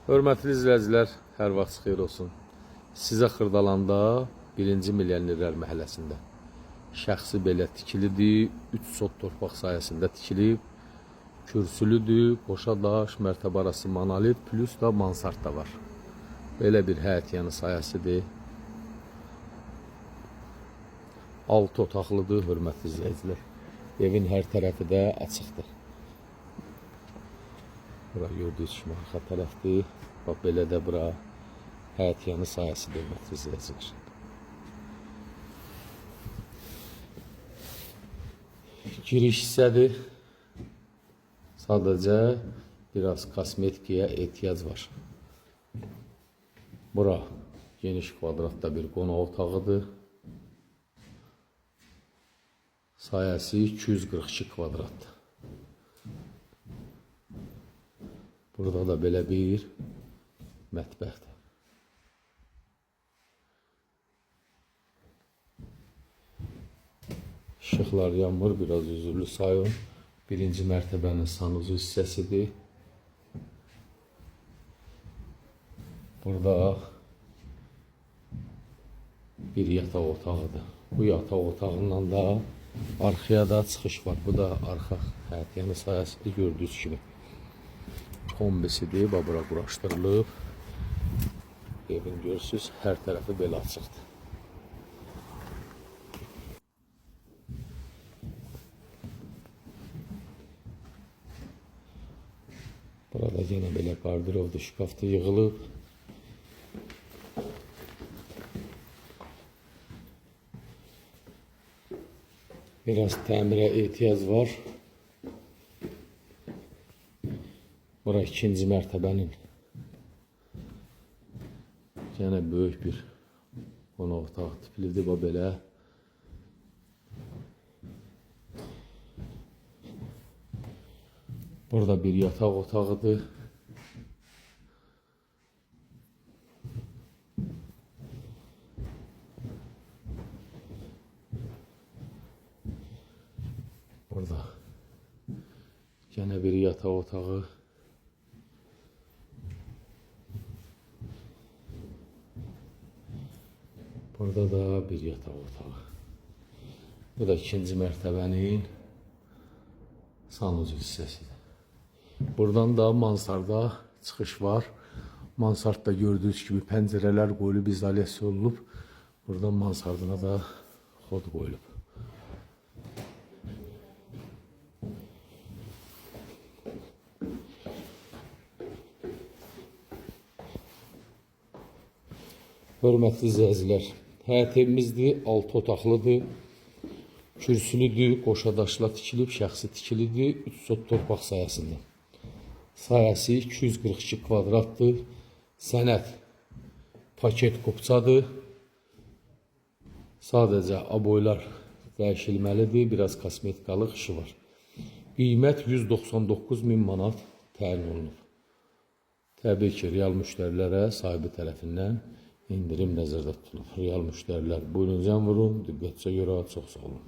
Hörmətli izləyicilər, hər vaxt xeyir olsun. Sizə Xırdalanda 1-ci Milyonerlər məhəlləsində şəxsi belə tikilidir, 3 sot torpaq sayəsində tikilib, kürsülüdür, qoşa daş, mərtəbə arası monolit, plus da mansard da var. Belə bir həyət yanı sayəsidir. 6 otaqlıdır, hörmətli izləyicilər. Evin hər tərəfi də açıqdır. Bura gördüyünüz kimi arxa tərəfdir. Bax, belə də bura həyət yanı sayəsidir, hörmətli izləyicilər. Giriş hissədir. Sadəcə biraz kosmetikaya ehtiyac var. Bura geniş kvadratda bir qonaq otağıdır. Sayəsi 242 kvadratdır. Burada da belə bir mətbəxdir. İşıqlar yanmır, biraz üzürlü sayın. 1-ci mərtəbənin sanuzu hissəsidir. Burada bir yataq otağıdır. Bu yataq otağından da arxaya da çıxış var. Bu da arxa həyət yanı sayəsidir, gördüyünüz kimi. Kombisidir, bura quraşdırılıb. Evin görürsünüz, hər tərəfi belə açıqdır. Burada yine belə qardirovda, şkafda yığılıb. Biraz təmirə ehtiyac var. Bura 2-ci mərtəbənin yenə böyük bir qonaq otağı tiplidir, bu belə. Burada bir yataq otağıdır. Burada yine bir yataq otağı. Burada da bir yataq otağı. Bu da 2-ci mərtəbənin sanucu hissəsidir. Buradan da mansarda çıxış var. Mansardda gördüyünüz gibi pəncərələr qoyulub, izolyasiya olunub. Buradan mansardına da xod qoyulub. Hörmətli izləyicilər, həyət evimizdir, 6 otaqlıdır, kürsülüdür, qoşa daşla tikilib, şəxsi tikilidir, 3 sot torpaq sayəsində. Sayəsi 242 kvadratdır, sənəd paket qopçadır, sadəcə aboylar dəyişilməlidir, biraz kosmetikalıq işi var. Qiymət 199.000 manat təyin olunub. Təbii ki, real müştərilərə sahibi tərəfindən indirim nəzərdə tutulub. Real müştərilər buyurun can vurun, diqqətcə görə, çox sağ olun.